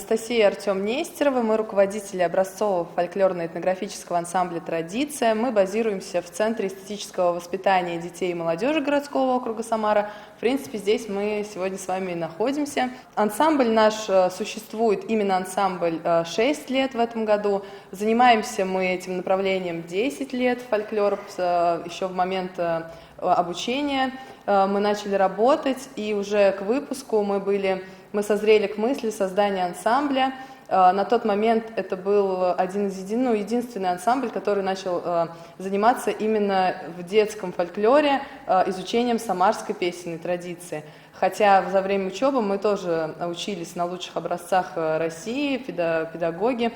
Анастасия и Артем Нестеровы, мы руководители образцового фольклорно-этнографического ансамбля «Традиция». Мы базируемся в Центре эстетического воспитания детей и молодежи городского округа Самара. В принципе, здесь мы сегодня с вами и находимся. Ансамбль наш существует, именно ансамбль, 6 лет в этом году. Занимаемся мы этим направлением 10 лет фольклор, еще в момент обучения мы начали работать, и уже к выпуску мы созрели к мысли создания ансамбля. На тот момент это был единственный ансамбль, который начал заниматься именно в детском фольклоре изучением самарской песенной традиции. Хотя за время учебы мы тоже учились на лучших образцах России, педагоги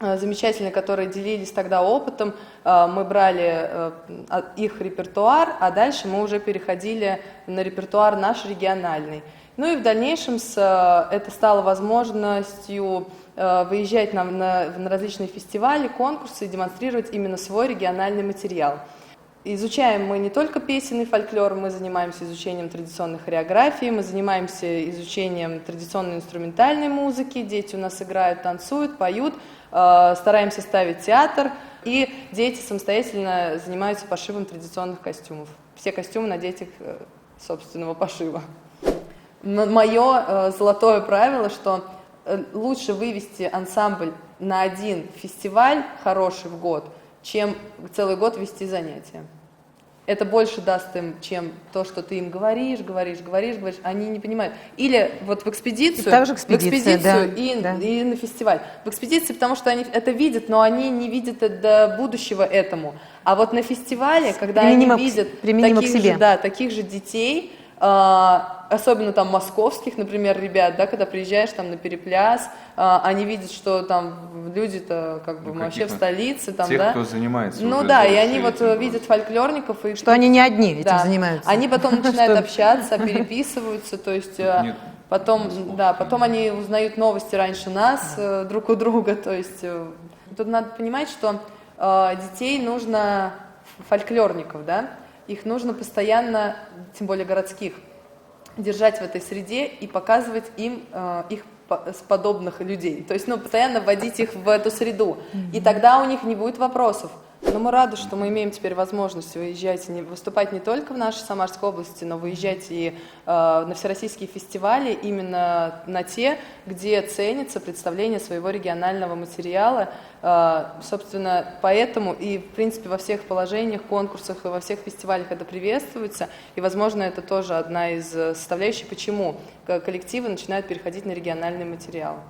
замечательные, которые делились тогда опытом, мы брали их репертуар, а дальше мы уже переходили на репертуар наш региональный. Ну и в дальнейшем это стало возможностью выезжать на различные фестивали, конкурсы и демонстрировать именно свой региональный материал. Изучаем мы не только песенный фольклор, мы занимаемся изучением традиционной хореографии, мы занимаемся изучением традиционной инструментальной музыки, дети у нас играют, танцуют, поют, стараемся ставить театр, и дети самостоятельно занимаются пошивом традиционных костюмов. Все костюмы на детях собственного пошива. Мое золотое правило, что лучше вывести ансамбль на один фестиваль хороший в год, чем целый год вести занятия. Это больше даст им, чем то, что ты им говоришь, они не понимают. Или вот в экспедицию, да, и на фестиваль. В экспедиции, потому что они это видят, но они не видят до будущего этому. А вот на фестивале, когда они видят таких же детей, особенно там московских, например, ребят, да, когда приезжаешь там на перепляс, они видят, что там люди-то как бы вообще в столице, там, тех, да, кто занимается. Ну да, и они вот видят фольклорников и что они не одни этим занимаются. Они потом начинают общаться, переписываются, то есть потом они узнают новости раньше нас друг у друга, то есть тут надо понимать, что детей нужно фольклорников, да. Их нужно постоянно, тем более городских, держать в этой среде и показывать им их подобных людей. То есть, постоянно вводить их в эту среду. И тогда у них не будет вопросов. Но мы рады, что мы имеем теперь возможность выезжать и выступать не только в нашей Самарской области, но выезжать и на всероссийские фестивали, именно на те, где ценится представление своего регионального материала. Собственно, поэтому и, в принципе, во всех положениях, конкурсах и во всех фестивалях это приветствуется. И, возможно, это тоже одна из составляющих, почему коллективы начинают переходить на региональный материал.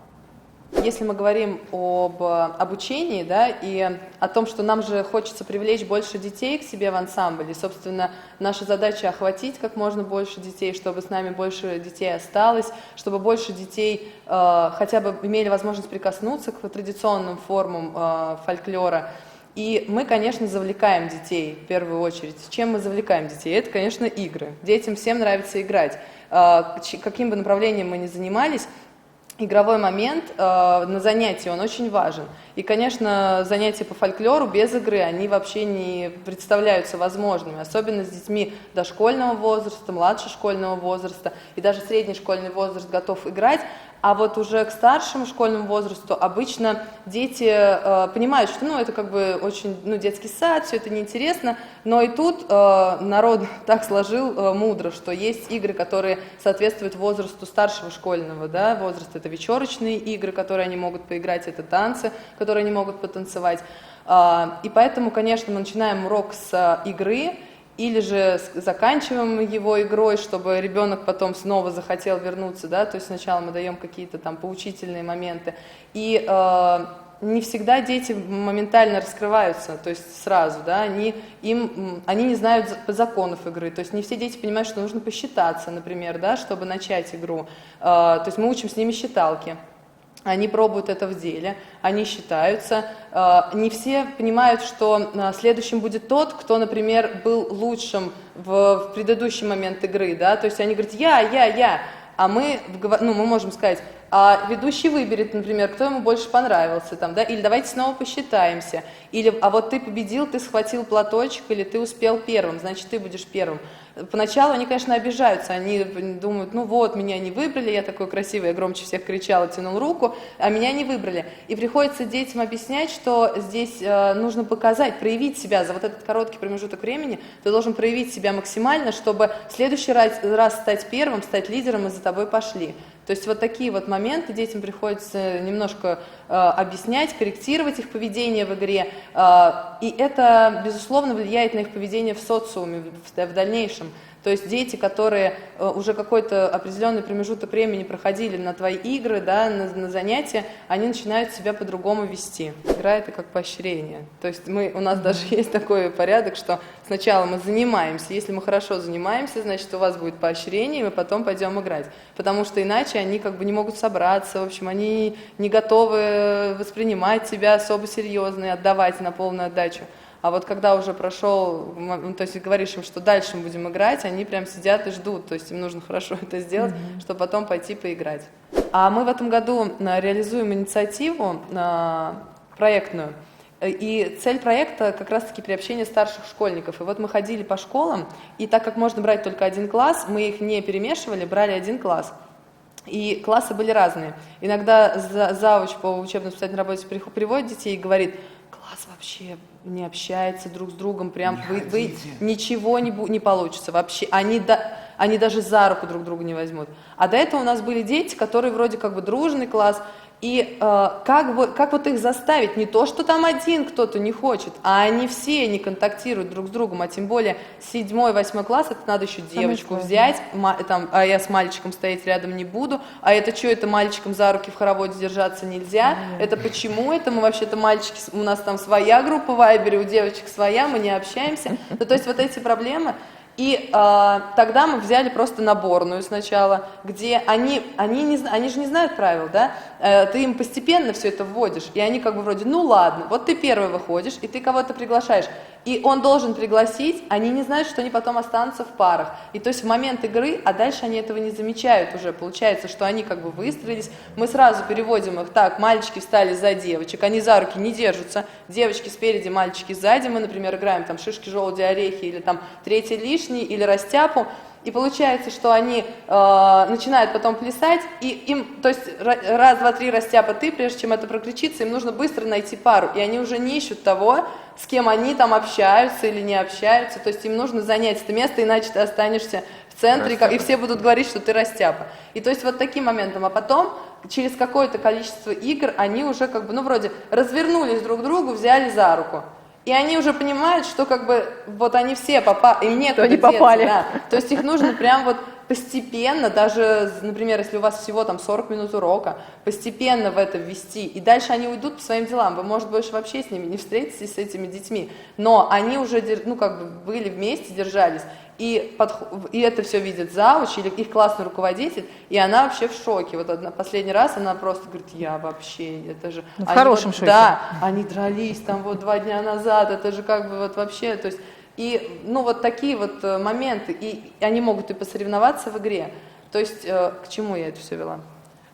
Если мы говорим об обучении, да, и о том, что нам же хочется привлечь больше детей к себе в ансамбль, и, собственно, наша задача охватить как можно больше детей, чтобы с нами больше детей осталось, чтобы больше детей хотя бы имели возможность прикоснуться к традиционным формам фольклора. И мы, конечно, завлекаем детей в первую очередь. Чем мы завлекаем детей? Это, конечно, игры. Детям всем нравится играть. Каким бы направлением мы ни занимались, игровой момент на занятии, он очень важен. И, конечно, занятия по фольклору без игры, они вообще не представляются возможными, особенно с детьми дошкольного возраста, младшешкольного возраста, и даже средний школьный возраст готов играть. А вот уже к старшему школьному возрасту обычно дети понимают, что это как бы очень детский сад, все это неинтересно, но и тут народ так сложил мудро, что есть игры, которые соответствуют возрасту старшего школьного возраста. Это вечерочные игры, которые они могут поиграть, это танцы, которые они могут потанцевать. И поэтому, конечно, мы начинаем урок с игры, или же заканчиваем его игрой, чтобы ребенок потом снова захотел вернуться, да, то есть сначала мы даем какие-то там поучительные моменты, и не всегда дети моментально раскрываются, то есть сразу, да, они не знают законов игры, то есть не все дети понимают, что нужно посчитаться, например, да, чтобы начать игру, то есть мы учим с ними считалки. Они пробуют это в деле, они считаются. Не все понимают, что следующим будет тот, кто, например, был лучшим в предыдущий момент игры, да, то есть они говорят «я», а мы можем сказать А ведущий выберет, например, кто ему больше понравился, там, да, или давайте снова посчитаемся, или а вот ты победил, ты схватил платочек, или ты успел первым, значит, ты будешь первым. Поначалу они, конечно, обижаются, они думают, ну вот, меня не выбрали, я такой красивый, я громче всех кричала, тянул руку, а меня не выбрали. И приходится детям объяснять, что здесь нужно показать, проявить себя за вот этот короткий промежуток времени, ты должен проявить себя максимально, чтобы в следующий раз стать первым, стать лидером, и за тобой пошли. То есть вот такие вот моменты детям приходится немножко объяснять, корректировать их поведение в игре, и это, безусловно, влияет на их поведение в социуме в дальнейшем. То есть дети, которые уже какой-то определенный промежуток времени проходили на твои игры, да, на занятия, они начинают себя по-другому вести. Игра — это как поощрение. То есть у нас даже есть такой порядок, что сначала мы занимаемся. Если мы хорошо занимаемся, значит, у вас будет поощрение, и мы потом пойдем играть. Потому что иначе они как бы не могут собраться, в общем, они не готовы воспринимать тебя особо серьезно и отдавать на полную отдачу. А вот когда уже прошел, то есть говоришь им, что дальше мы будем играть, они прям сидят и ждут, то есть им нужно хорошо это сделать, чтобы потом пойти поиграть. А мы в этом году реализуем инициативу проектную, и цель проекта как раз-таки приобщение старших школьников. И вот мы ходили по школам, и так как можно брать только один класс, мы их не перемешивали, брали один класс. И классы были разные. Иногда завуч по учебно-воспитательной работе приводит детей и говорит: класс вообще не общается друг с другом, прям вы ничего не получится вообще. Они даже за руку друг друга не возьмут. А до этого у нас были дети, которые вроде как бы дружный класс, и как вот их заставить? Не то, что там один кто-то не хочет, а они все не контактируют друг с другом, а тем более 7-8 класс, это надо еще девочку взять, а я с мальчиком стоять рядом не буду, а это что, это мальчиком за руки в хороводе держаться нельзя, это почему, это мы вообще-то мальчики, у нас там своя группа в Вайбере, у девочек своя, мы не общаемся, ну, то есть вот эти проблемы. И тогда мы взяли просто наборную сначала, где они же не знают правил, да, ты им постепенно все это вводишь, и они как бы вроде, ну ладно, вот ты первый выходишь, и ты кого-то приглашаешь, и он должен пригласить, они не знают, что они потом останутся в парах, и то есть в момент игры, а дальше они этого не замечают уже, получается, что они как бы выстроились, мы сразу переводим их, так, мальчики встали за девочек, они за руки не держатся, девочки спереди, мальчики сзади, мы, например, играем там шишки, желуди, орехи, или там третий лишний, или растяпу, и получается, что они начинают потом плясать, и им, то есть раз, два, три растяпа ты, прежде чем это прокричится, им нужно быстро найти пару, и они уже не ищут того, с кем они там общаются или не общаются, то есть им нужно занять это место, иначе ты останешься в центре, и все будут говорить, что ты растяпа. И то есть вот таким моментом, а потом через какое-то количество игр они уже как бы, ну вроде развернулись друг к другу, взяли за руку. И они уже понимают, что как бы вот они все попали, и нет, они попали. Да. То есть их нужно прям вот постепенно, даже, например, если у вас всего там 40 минут урока, постепенно в это ввести, и дальше они уйдут по своим делам, вы, может, больше вообще с ними не встретитесь, с этими детьми, но они уже, ну, как бы были вместе, держались, и это все видит завуч или их классный руководитель, и она вообще в шоке. Вот последний раз она просто говорит: я вообще, это же... В хорошем шоке. Да, они дрались там вот 2 дня назад, это же как бы вот вообще, то есть... И, ну, вот такие вот моменты, и они могут и посоревноваться в игре. То есть, к чему я это все вела?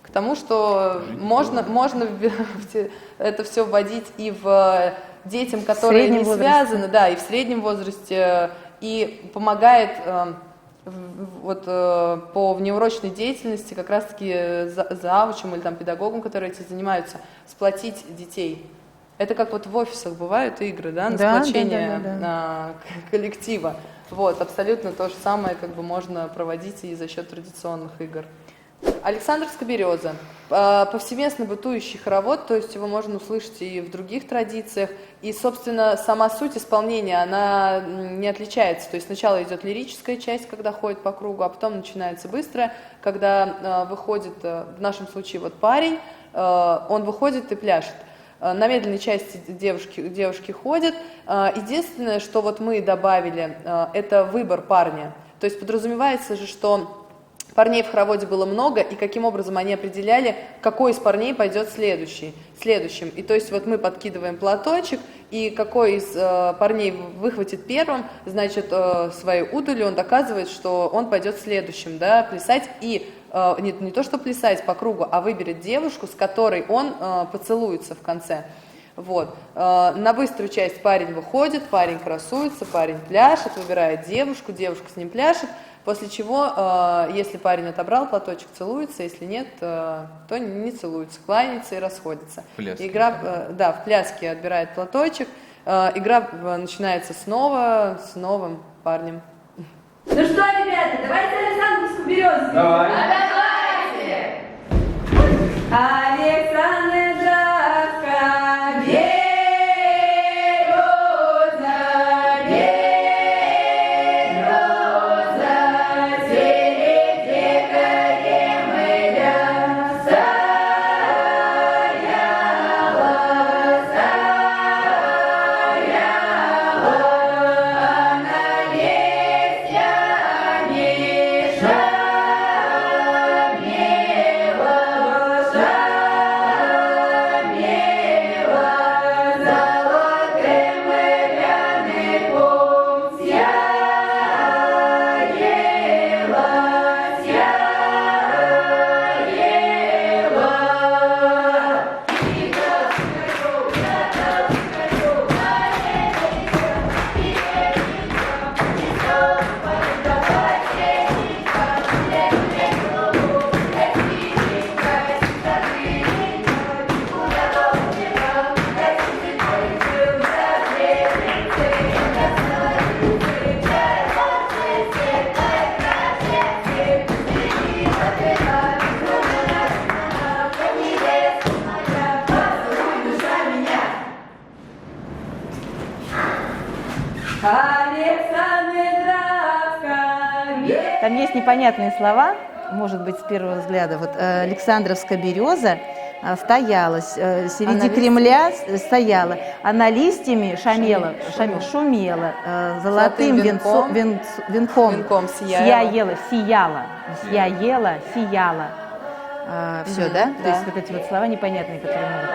К тому, что можно это все вводить и в детям, которые не связаны, да, и в среднем возрасте, и помогает вот по внеурочной деятельности как раз-таки завучам или там педагогам, которые этим занимаются, сплотить детей. Это как вот в офисах бывают игры, да, на сплочение коллектива. Вот, абсолютно то же самое как бы можно проводить и за счет традиционных игр. Александровская береза. Повсеместно бытующий хоровод, то есть его можно услышать и в других традициях. И, собственно, сама суть исполнения, она не отличается. То есть сначала идет лирическая часть, когда ходит по кругу, а потом начинается быстрая, когда выходит, в нашем случае, вот парень, он выходит и пляшет. На медленной части девушки ходят. Единственное, что вот мы добавили, это выбор парня. То есть подразумевается же, что парней в хороводе было много, и каким образом они определяли, какой из парней пойдет следующим. И то есть вот мы подкидываем платочек, и какой из парней выхватит первым, значит, своей удалью он доказывает, что он пойдет следующим, да, плясать, и не то что плясать по кругу, а выберет девушку, с которой он поцелуется в конце. Вот. На быструю часть парень выходит, парень красуется, парень пляшет, выбирает девушку, девушка с ним пляшет, после чего, если парень отобрал платочек, целуется, если нет, то не целуется, кланяется и расходится. Игра, да, в пляске отбирает платочек, игра начинается снова с новым парнем. Ну что, ребята, давайте Александровскую березу. Давай. Давайте. Александровка, береза, береза, среди декаремля стояла, она листья не шамела, золотым рядыком Там есть непонятные слова, может быть, с первого взгляда. Вот Александровская береза стояла, среди Кремля стояла, она листьями шумела, золотым венком сияла. Все, да? То есть вот эти вот слова непонятные, которые могут...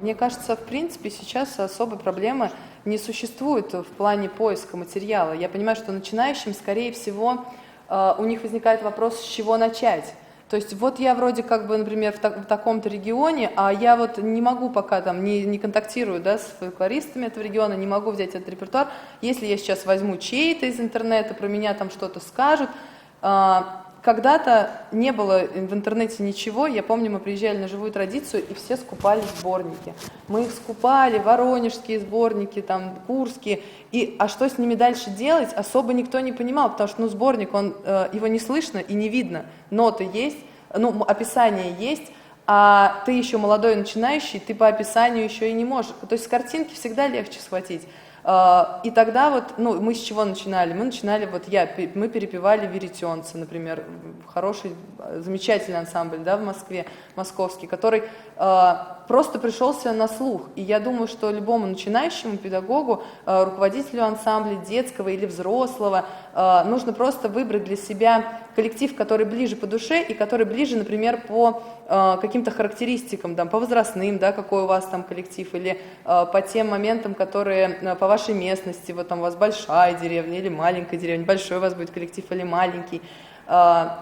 Мне кажется, в принципе, сейчас особой проблемы не существует в плане поиска материала. Я понимаю, что начинающим, скорее всего, у них возникает вопрос, с чего начать. То есть вот я вроде как бы, например, в таком-то регионе, а я вот не могу пока там, не контактирую, да, с фольклористами этого региона, не могу взять этот репертуар. Если я сейчас возьму чей-то из интернета, про меня там что-то скажут. Когда-то не было в интернете ничего, я помню, мы приезжали на живую традицию, и все скупали сборники. Мы их скупали, воронежские сборники, там, курские, а что с ними дальше делать, особо никто не понимал, потому что, сборник, его не слышно и не видно, ноты есть, описание есть, а ты еще молодой начинающий, ты по описанию еще и не можешь, то есть с картинки всегда легче схватить. И тогда вот, мы с чего начинали? Мы начинали, мы перепевали веретенцы, например, хороший, замечательный ансамбль, да, в Москве, московский, который просто пришелся на слух. И я думаю, что любому начинающему педагогу, руководителю ансамбля детского или взрослого, нужно просто выбрать для себя коллектив, который ближе по душе и который ближе, например, по каким-то характеристикам, по возрастным, да, какой у вас там коллектив, или по тем моментам, которые по вашей местности, вот там у вас большая деревня или маленькая деревня, большой у вас будет коллектив или маленький.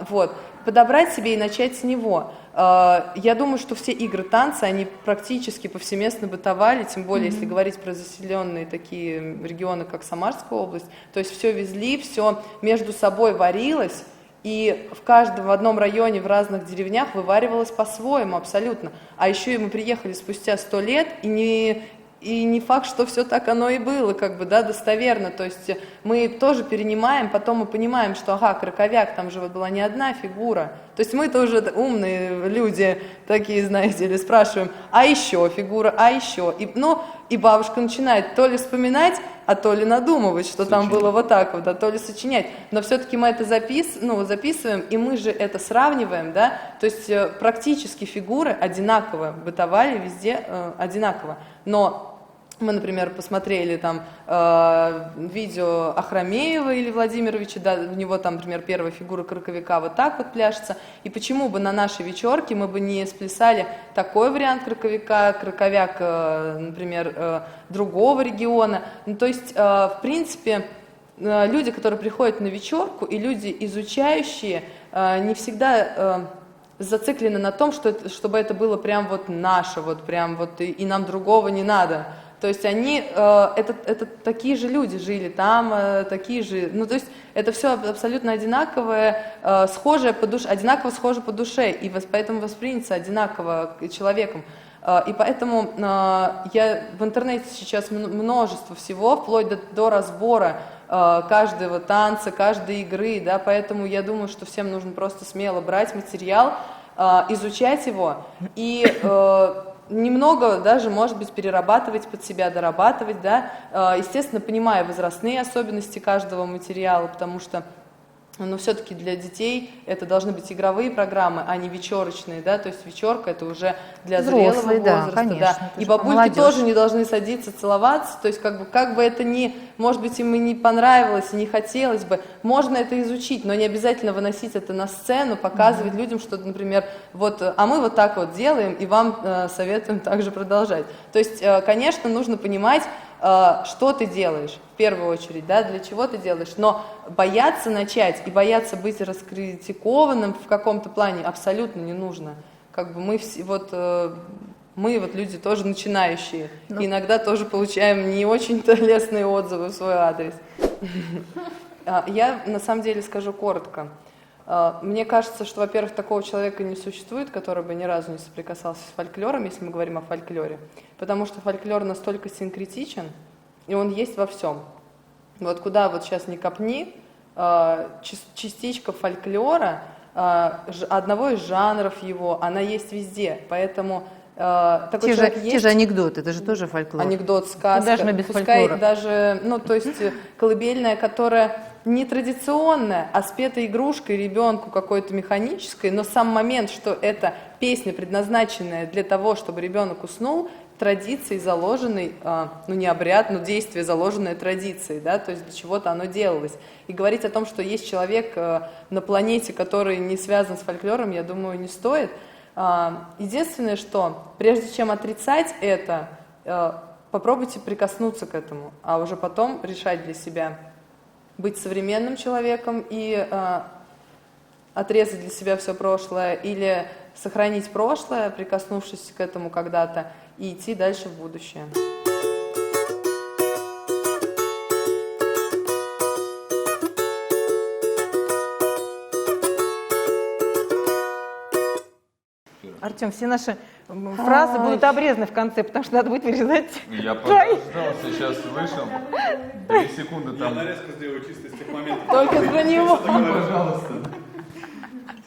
Вот. подобрать себе и начать с него. Я думаю, что все игры танца, они практически повсеместно бытовали, тем более, если говорить про заселенные такие регионы, как Самарская область, то есть все везли, все между собой варилось, и в одном районе, в разных деревнях вываривалось по-своему абсолютно. А еще и мы приехали спустя 100 лет, и не факт, что все так оно и было, как бы, да, достоверно. То есть мы тоже перенимаем, потом мы понимаем, что, ага, Краковяк, там же вот была не одна фигура. То есть мы тоже умные люди такие, знаете, или спрашиваем, а еще фигура, а еще. И бабушка начинает то ли вспоминать, а то ли надумывать, что там было вот так вот, а то ли сочинять. Но все-таки мы это записываем, и мы же это сравниваем, да. То есть практически фигуры одинаково бытовали везде, одинаково. Но мы, например, посмотрели там видео Ахрамеева или Владимировича, да, у него там, например, первая фигура краковяка вот так вот пляшется, и почему бы на нашей вечерке мы бы не сплясали такой вариант краковяка, краковяк, например, другого региона. Ну, то есть, в принципе, люди, которые приходят на вечерку, и люди, изучающие, не всегда зациклены на том, чтобы это было прям вот наше, вот прям вот и нам другого не надо. То есть они, это такие же люди жили там, такие же, ну то есть это все абсолютно одинаковое, схожее по душе, одинаково схоже по душе, и поэтому воспринято одинаково человеком. И поэтому я в интернете сейчас множество всего, вплоть до разбора каждого танца, каждой игры, да, поэтому я думаю, что всем нужно просто смело брать материал, изучать его и немного даже, может быть, перерабатывать под себя, дорабатывать, да, естественно, понимая возрастные особенности каждого материала, потому что, но все-таки для детей это должны быть игровые программы, а не вечерочные, да, то есть вечерка это уже для зрелого возраста, да, конечно, да. И бабульки тоже не должны садиться целоваться, то есть как бы это не, может быть, им и не понравилось, и не хотелось бы, можно это изучить, но не обязательно выносить это на сцену, показывать людям, что, например, вот, а мы вот так вот делаем, и вам советуем также продолжать. То есть, конечно, нужно понимать, что ты делаешь, в первую очередь, да, для чего ты делаешь, но бояться начать и бояться быть раскритикованным в каком-то плане абсолютно не нужно. Как бы мы люди тоже начинающие, и иногда тоже получаем не очень-то лестные отзывы в свой адрес. Я на самом деле скажу коротко. Мне кажется, что, во-первых, такого человека не существует, который бы ни разу не соприкасался с фольклором, если мы говорим о фольклоре, потому что фольклор настолько синкретичен, и он есть во всем. Вот куда вот сейчас ни копни, частичка фольклора, одного из жанров его, она есть везде, поэтому такой человек есть. Те же анекдоты, это же тоже фольклор. Анекдот, сказка, даже без пускай фольклора. даже, ну, то есть колыбельная, которая не традиционная, а спета игрушкой ребенку какой-то механической, но сам момент, что эта песня, предназначенная для того, чтобы ребенок уснул, традицией заложенной, ну не обряд, но действие, заложенное традицией, да, то есть для чего-то оно делалось. И говорить о том, что есть человек на планете, который не связан с фольклором, я думаю, не стоит. Единственное, что прежде чем отрицать это, попробуйте прикоснуться к этому, а уже потом решать для себя, быть современным человеком и отрезать для себя все прошлое или сохранить прошлое, прикоснувшись к этому когда-то, и идти дальше в будущее. Артем, все наши фразы будут обрезаны в конце, потому что надо будет вырезать. Я подождал, сейчас вышел. 2 секунды там. Я нарезку сделаю чисто из тех моментов. Только про него. Пожалуйста.